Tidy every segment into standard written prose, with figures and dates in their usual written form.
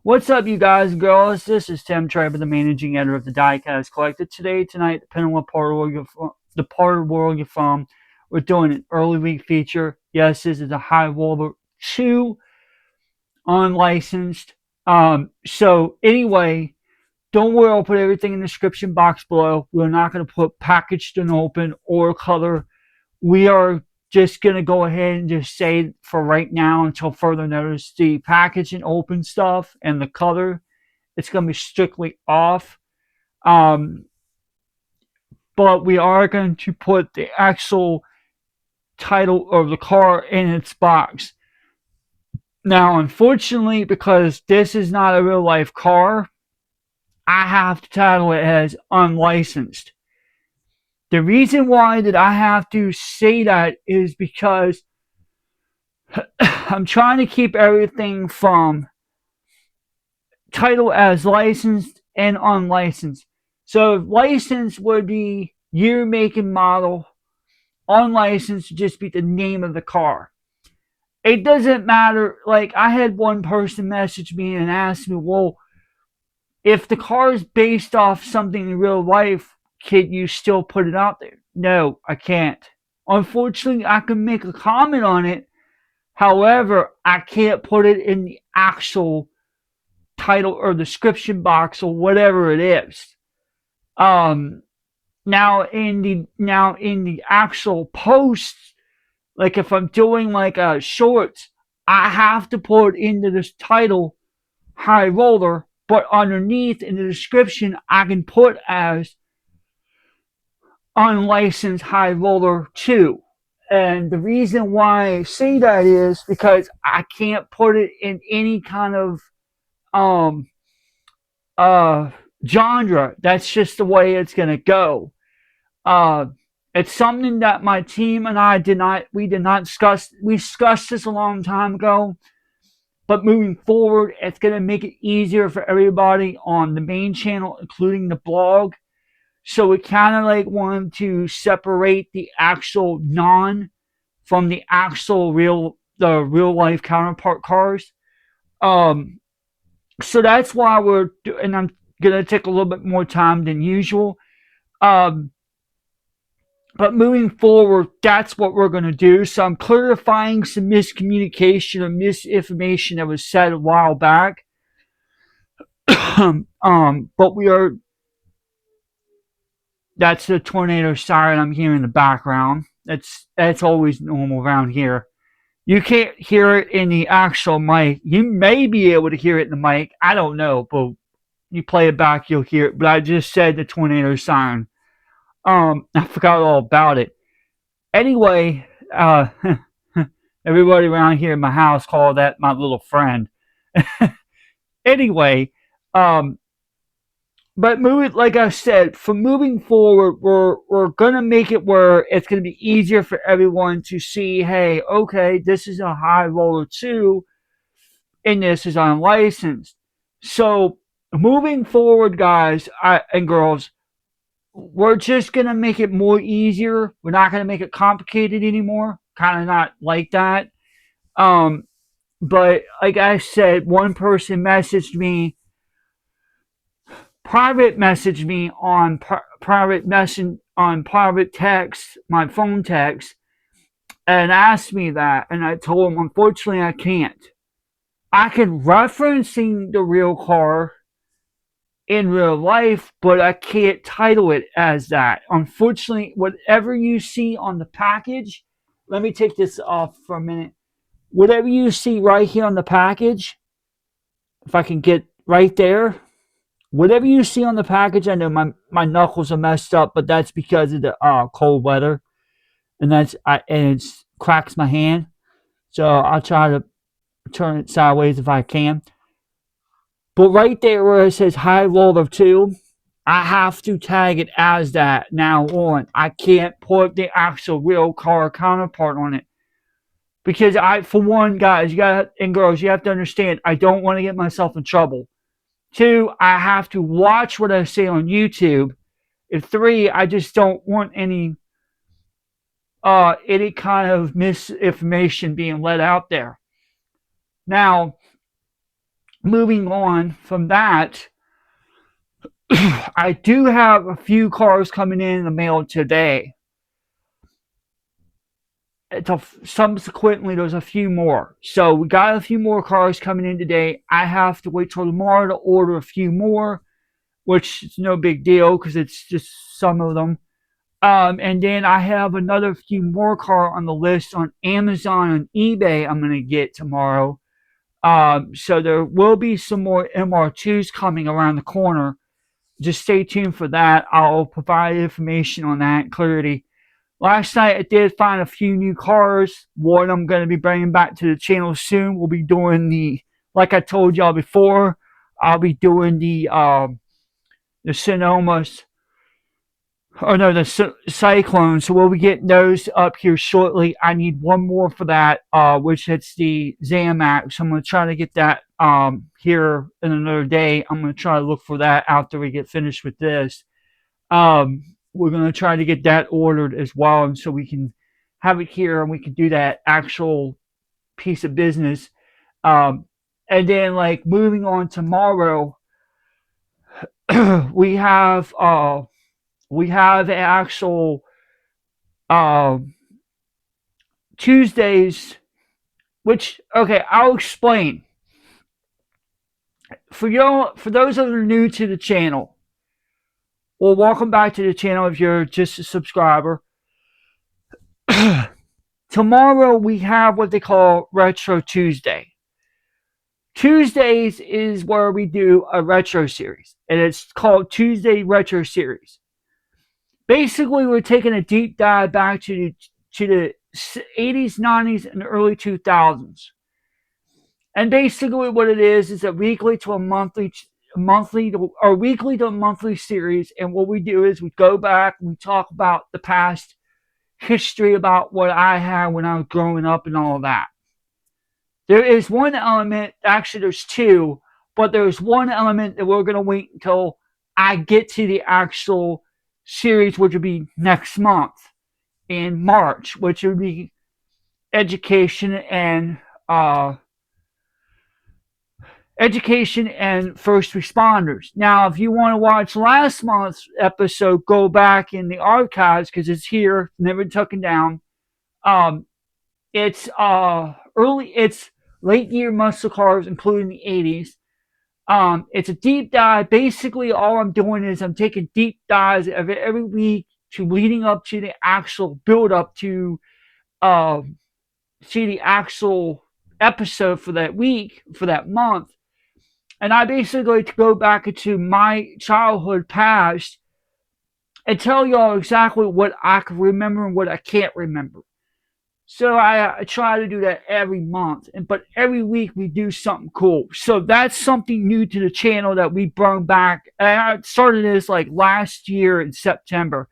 What's up, you guys and girls? This is Tim Traber, the managing editor of the Diecast Collective. Tonight, depending on what part of the world you're from, we're doing an early week feature. Yes, this is a High Roller 2 unlicensed. So anyway, don't worry, I'll put everything in the description box below. We're not going to put packaged and open or color. We are just going to go ahead and just say for right now until further notice, the package and open stuff and the color, it's going to be strictly off. Um, but we are going to put the actual title of the car in its box. Now, unfortunately, because this is not a real life car, I have to title it as unlicensed. The reason why that I have to say that is because I'm trying to keep everything from title as licensed and unlicensed. So licensed would be year, make, and model. Unlicensed would just be the name of the car. It doesn't matter. Like, I had one person message me and ask me, well, if the car is based off something in real life, can you still put it out there? No, I can't. Unfortunately, I can make a comment on it. However, I can't put it in the actual title or description box or whatever it is. Um, now in the actual post, like if I'm doing like a shorts, I have to put into this title High Roller, but underneath in the description I can put as unlicensed High Roller 2. And the reason why I say that is because I can't put it in any kind of um uh genre. That's just the way it's gonna go. Uh it's something that my team and I did not discuss. We discussed this a long time ago, but moving forward, it's gonna make it easier for everybody on the main channel, including the blog. So we kind of like wanted to separate the actual non from the actual real life counterpart cars. Um, so that's why and I'm gonna take a little bit more time than usual. Um, but moving forward, that's what we're gonna do. So I'm clarifying some miscommunication or misinformation that was said a while back. But we are. That's the tornado siren I'm hearing in the background. That's always normal around here. You can't hear it in the actual mic. You may be able to hear it in the mic. I don't know, but you play it back, you'll hear it. But I just said the tornado siren. I forgot all about it. Anyway, everybody around here in my house called that my little friend. Anyway, um, but moving, like I said, for moving forward, we're gonna make it where it's gonna be easier for everyone to see. Hey, okay, this is a High Roller 2, and this is unlicensed. So moving forward, guys and girls, we're just gonna make it more easier. We're not gonna make it complicated anymore. Kind of not like that. Um, but like I said, one person messaged me on private text, my phone text, and asked me that, and I told him unfortunately I can't. I can referencing the real car in real life, but I can't title it as that. Unfortunately, whatever you see on the package, let me take this off for a minute. Whatever you see right here on the package, if I can get right there, whatever you see on the package, I know my knuckles are messed up, but that's because of the cold weather, and it cracks my hand. So I'll try to turn it sideways if I can. But right there where it says High Roller 2, I have to tag it as that now on. I can't put the actual real car counterpart on it. Because for one, guys, and girls, you have to understand, I don't want to get myself in trouble. Two, I have to watch what I say on YouTube. And three, I just don't want any kind of misinformation being let out there. Now, moving on from that, I do have a few cars coming in the mail today. Subsequently, there's a few more. So we got a few more cars coming in today. I have to wait till tomorrow to order a few more, which is no big deal because it's just some of them. And then I have another few more car on the list on Amazon and eBay I'm going to get tomorrow. So there will be some more MR2s coming around the corner. Just stay tuned for that. I'll provide information on that clarity. Last night I did find a few new cars. One I'm going to be bringing back to the channel soon. We'll be doing like I told y'all before, I'll be doing the Sonomas, or no, the Cyclones. So we'll be getting those up here shortly. I need one more for that, which it's the Zamax. I'm going to try to get that here in another day. I'm going to try to look for that after we get finished with this. We're going to try to get that ordered as well, and so we can have it here and we can do that actual piece of business. And then, like, moving on tomorrow, we have an actual Tuesdays, which, okay, I'll explain for those that are new to the channel. Well, welcome back to the channel if you're just a subscriber. Tomorrow we have what they call Retro Tuesday. Tuesdays is where we do a retro series, and it's called Tuesday Retro Series. Basically, we're taking a deep dive back to the 80s, 90s, and early 2000s. And basically what it is a weekly to a monthly or weekly to a monthly series. And what we do is we go back and we talk about the past history, about what I had when I was growing up and all of that. There is one element, actually there's two, but there's one element that we're going to wait until I get to the actual series, which will be next month in March, which will be education and first responders. Now, if you want to watch last month's episode, go back in the archives because it's here, never taken down. It's late year muscle cars, including the 80s. It's a deep dive. Basically, all I'm doing is I'm taking deep dives every week to leading up to the actual build up to see the actual episode for that week, for that month. And I basically go back into my childhood past and tell y'all exactly what I can remember and what I can't remember. So I try to do that every month, but every week we do something cool. So that's something new to the channel that we brought back. And I started this like last year in September.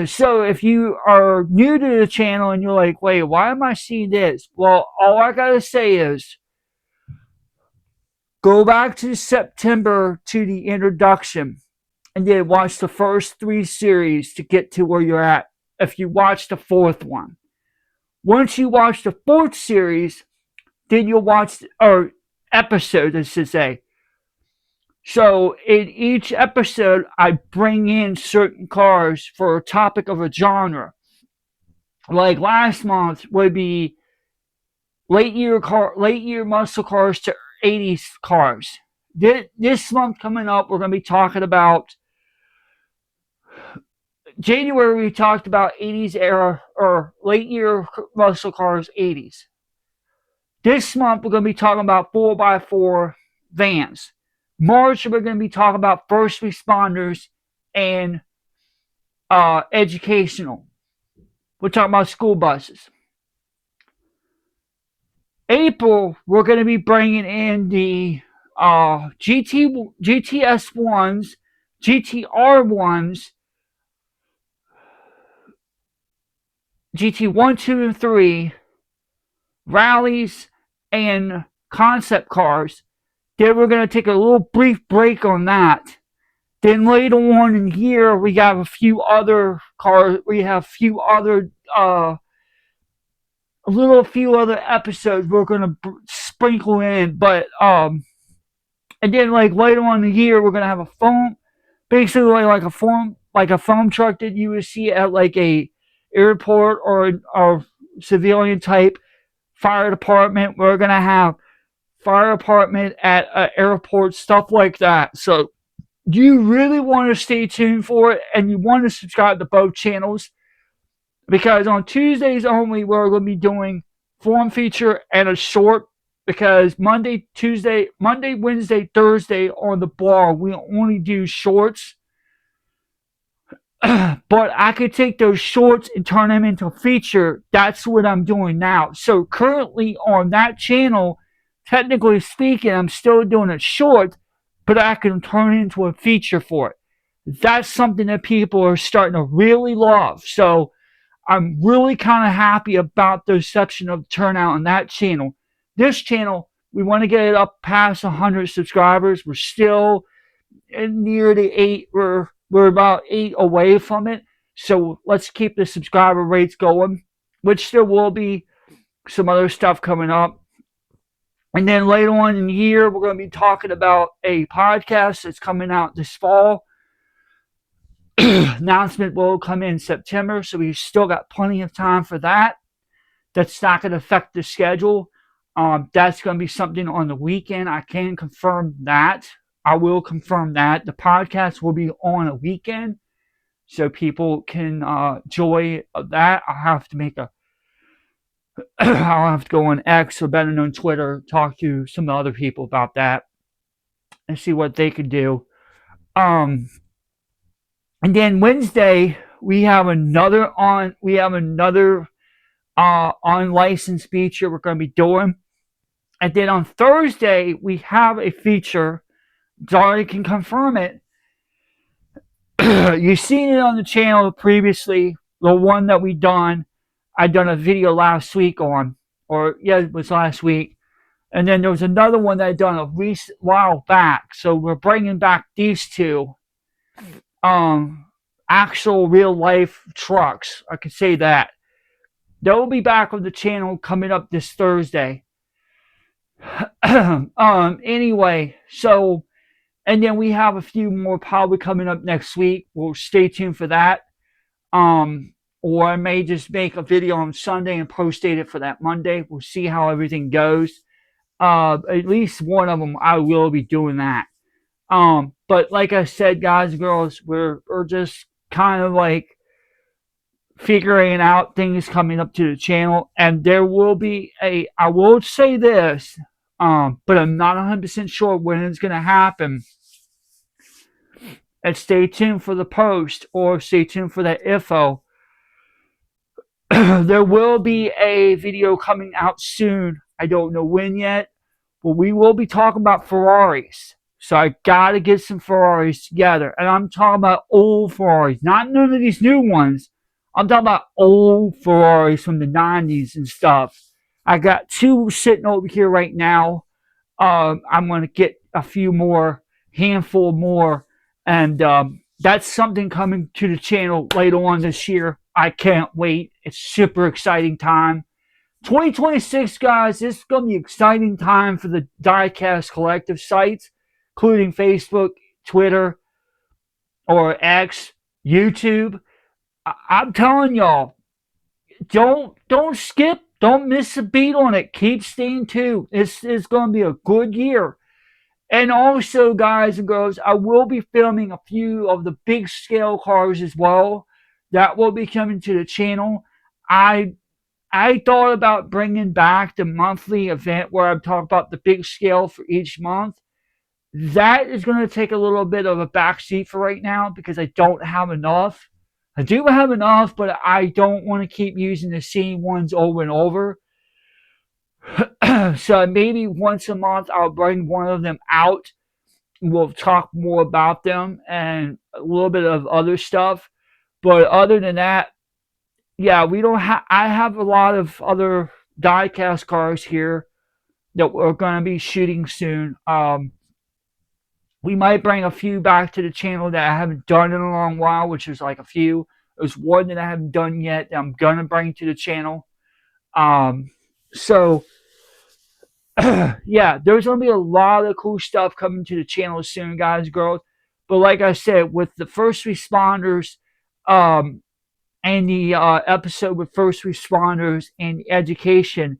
So if you are new to the channel and you're like, wait, why am I seeing this? Well, all I gotta say is go back to September to the introduction and then watch the first 3 series to get to where you're at if you watch the 4th one. Once you watch the 4th series, then you'll watch, or episode, I should say. So in each episode, I bring in certain cars for a topic of a genre. Like last month would be late year muscle cars to 80s cars. This month coming up, we're going to be talking about January. We talked about 80s era or late year muscle cars, 80s. This month, we're going to be talking about 4x4 vans. March, we're going to be talking about first responders and educational. We're talking about school buses. April, we're going to be bringing in the GTS ones, GTR ones, GT 1, 2, and 3, rallies, and concept cars. Then we're going to take a little brief break on that. Then later on in the year, we have a few other cars. We have a few other episodes we're going to sprinkle in, but and then like later on in the year we're gonna have a foam, basically like a foam truck that you would see at like a airport or civilian type fire department. We're gonna have fire department at airports, stuff like that. So you really want to stay tuned for it, and you want to subscribe to both channels, because on Tuesdays only we're going to be doing form feature and a short, because Monday, Wednesday, Thursday on the bar we only do shorts. But I could take those shorts and turn them into a feature. That's what I'm doing now. So currently on that channel, technically speaking, I'm still doing it short, but I can turn it into a feature for it. That's something that people are starting to really love. So I'm really kind of happy about the reception of the turnout on that channel. This channel, we want to get it up past 100 subscribers. We're still near the 8. We're about 8 away from it. So let's keep the subscriber rates going, which there will be some other stuff coming up. And then later on in the year, we're going to be talking about a podcast that's coming out this fall. Announcement will come in September, so we've still got plenty of time for that. That's not going to affect the schedule. That's going to be something on the weekend. I can confirm that. I will confirm that. The podcast will be on a weekend, so people can enjoy that. I'll have to go on X, or better known Twitter, talk to some other people about that and see what they could do. And then Wednesday we have another unlicensed feature we're going to be doing. And then on Thursday we have a feature. Sorry, can confirm it. You've seen it on the channel previously. The one that we done, I done a video last week on, it was last week. And then there was another one that I done a while back. So we're bringing back these two. Actual real life trucks. I could say that. They'll be back on the channel coming up this Thursday. Anyway, so, and then we have a few more probably coming up next week. We'll stay tuned for that. Or I may just make a video on Sunday and post it for that Monday. We'll see how everything goes. At least one of them I will be doing that. But like I said, guys and girls, we're just kind of like figuring out things coming up to the channel, and there will be I will say this, but I'm not 100% sure when it's going to happen. And stay tuned for the post, or stay tuned for that info. There will be a video coming out soon. I don't know when yet, but we will be talking about Ferraris. So I gotta get some Ferraris together. And I'm talking about old Ferraris, not none of these new ones. I'm talking about old Ferraris from the 90s and stuff. I got 2 sitting over here right now. I'm going to get a few more, handful more. And that's something coming to the channel later on this year. I can't wait. It's super exciting time. 2026, guys, this is going to be an exciting time for the Diecast Collective sites, including Facebook, Twitter, or X, YouTube. I'm telling y'all, don't skip, don't miss a beat on it. Keep staying tuned. This is going to be a good year. And also, guys and girls, I will be filming a few of the big scale cars as well. That will be coming to the channel. I thought about bringing back the monthly event where I'm talking about the big scale for each month. That is going to take a little bit of a backseat for right now because I don't have enough. I do have enough, but I don't want to keep using the same ones over and over. So maybe once a month I'll bring one of them out. We'll talk more about them and a little bit of other stuff. But other than that, yeah, we don't have. I have a lot of other diecast cars here that we're going to be shooting soon. We might bring a few back to the channel that I haven't done in a long while, which is like a few. There's one that I haven't done yet that I'm going to bring to the channel. So yeah, there's going to be a lot of cool stuff coming to the channel soon, guys, girls. But like I said, with the first responders, um, and the episode with first responders and education,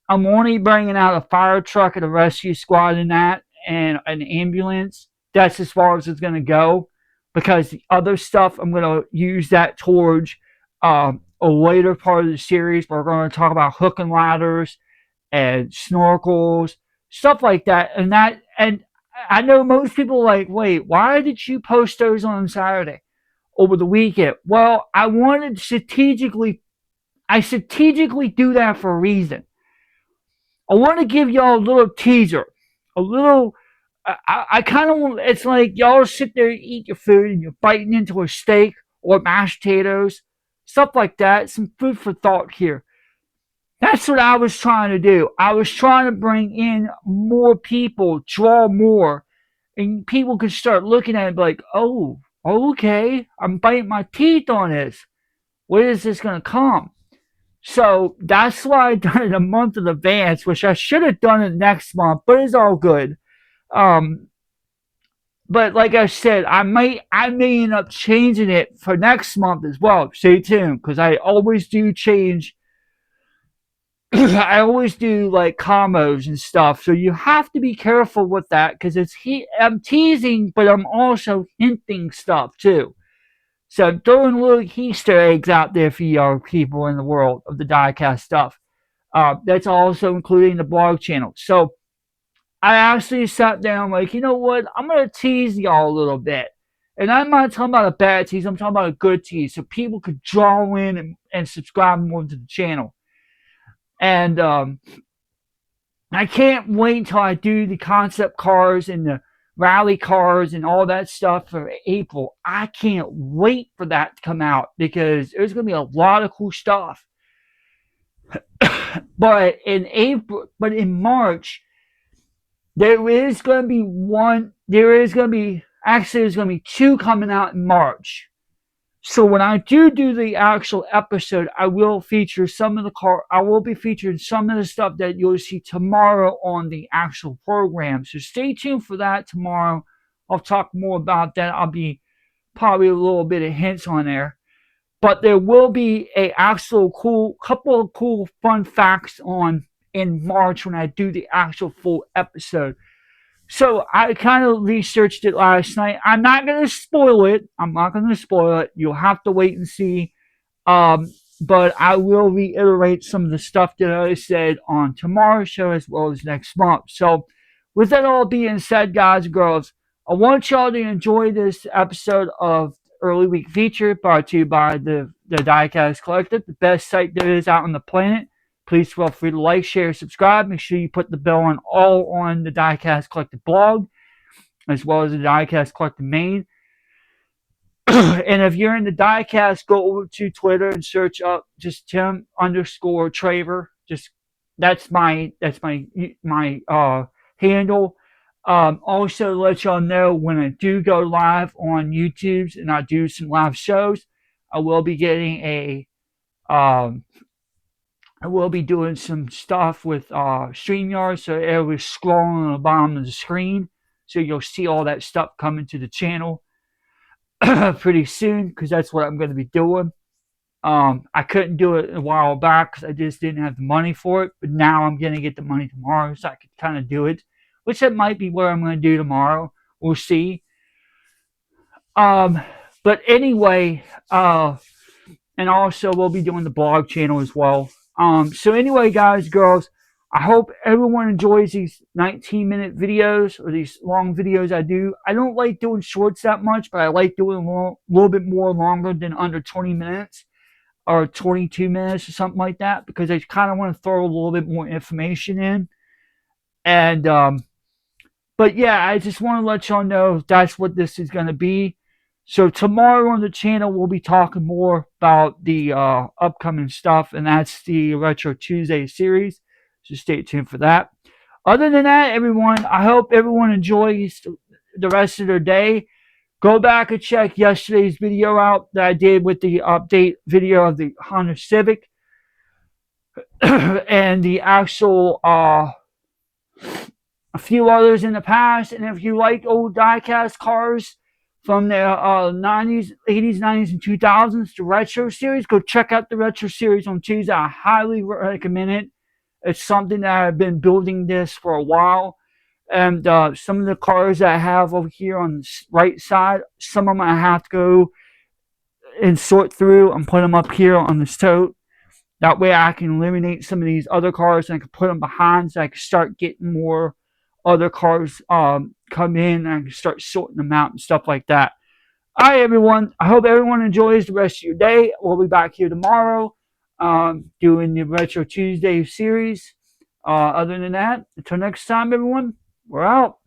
I'm only bringing out a fire truck and a rescue squad in that, and an ambulance. That's as far as it's going to go, because the other stuff I'm going to use that towards a later part of the series. We're going to talk about hook and ladders and snorkels, stuff like that. And I know most people are like, wait, why did you post those on Saturday over the weekend? Well, I strategically do that for a reason. I want to give y'all a little teaser, a little. I kind of want. It's like y'all sit there, eat your food, and you're biting into a steak or mashed potatoes, stuff like that. Some food for thought here. That's what I was trying to do. I was trying to bring in more people, draw more, and people could start looking at it and be like, oh, okay, I'm biting my teeth on this. Where is this going to come? So that's why I done it a month in advance, which I should have done it next month, but it's all good. Um, but like I said, I may end up changing it for next month as well. Stay tuned, because I always do change. I always do like combos and stuff, so you have to be careful with that, because I'm teasing, but I'm also hinting stuff too. So I'm throwing little Easter eggs out there for y'all people in the world of the diecast stuff. That's also including the blog channel. So I actually sat down like, you know what? I'm gonna tease y'all a little bit, and I'm not talking about a bad tease. I'm talking about a good tease, so people could draw in and subscribe more to the channel. And I can't wait until I do the concept cars and the rally cars and all that stuff for April. I can't wait for that to come out, because there's going to be a lot of cool stuff. But in March, there's going to be two coming out in March. So when I do the actual episode, I will feature I will be featuring some of the stuff that you'll see tomorrow on the actual program. So stay tuned for that tomorrow. I'll talk more about that. I'll be probably a little bit of hints on there. But there will be a actual couple of cool fun facts on in March when I do the actual full episode. So I kind of researched it last night. I'm not going to spoil it. You'll have to wait and see. But I will reiterate some of the stuff that I said on tomorrow's show as well as next month. So with that all being said, guys and girls, I want y'all to enjoy this episode of Early Week Feature brought to you by the Diecast Collective, the best site there is out on the planet. Please feel free to like, share, subscribe. Make sure you put the bell on all on the Diecast Collective blog, as well as the Diecast Collective main. And if you're in the Diecast, go over to Twitter and search up just Tim_Traver. Just that's my handle. Also, let y'all know when I do go live on YouTube and I do some live shows, I will be getting I will be doing some stuff with StreamYard, so it was scrolling on the bottom of the screen. So you'll see all that stuff coming to the channel pretty soon, because that's what I'm going to be doing. I couldn't do it a while back because I just didn't have the money for it, but now I'm going to get the money tomorrow, so I could kind of do it, which that might be what I'm going to do tomorrow. We'll see. But anyway, and also we'll be doing the blog channel as well. So anyway, guys, girls, I hope everyone enjoys these 19-minute videos, or these long videos I do. I don't like doing shorts that much, but I like doing a little bit more longer than under 20 minutes or 22 minutes or something like that, because I kind of want to throw a little bit more information in. And but yeah, I just want to let y'all know that's what this is going to be. So tomorrow on the channel, we'll be talking more about the upcoming stuff, and that's the Retro Tuesday series. So stay tuned for that. Other than that, everyone, I hope everyone enjoys the rest of their day. Go back and check yesterday's video out that I did with the update video of the Honda Civic and the actual a few others in the past. And if you like old diecast cars from the 90s, 80s, 90s, and 2000s, the retro series, go check out the retro series on Tuesday. I highly recommend it. It's something that I've been building this for a while. And some of the cars that I have over here on the right side, some of them I have to go and sort through and put them up here on this tote. That way I can eliminate some of these other cars and I can put them behind so I can start getting more other cars come in and I can start sorting them out and stuff like that. All right, everyone. I hope everyone enjoys the rest of your day. We'll be back here tomorrow doing the Retro Tuesday series. Other than that, until next time, everyone, we're out.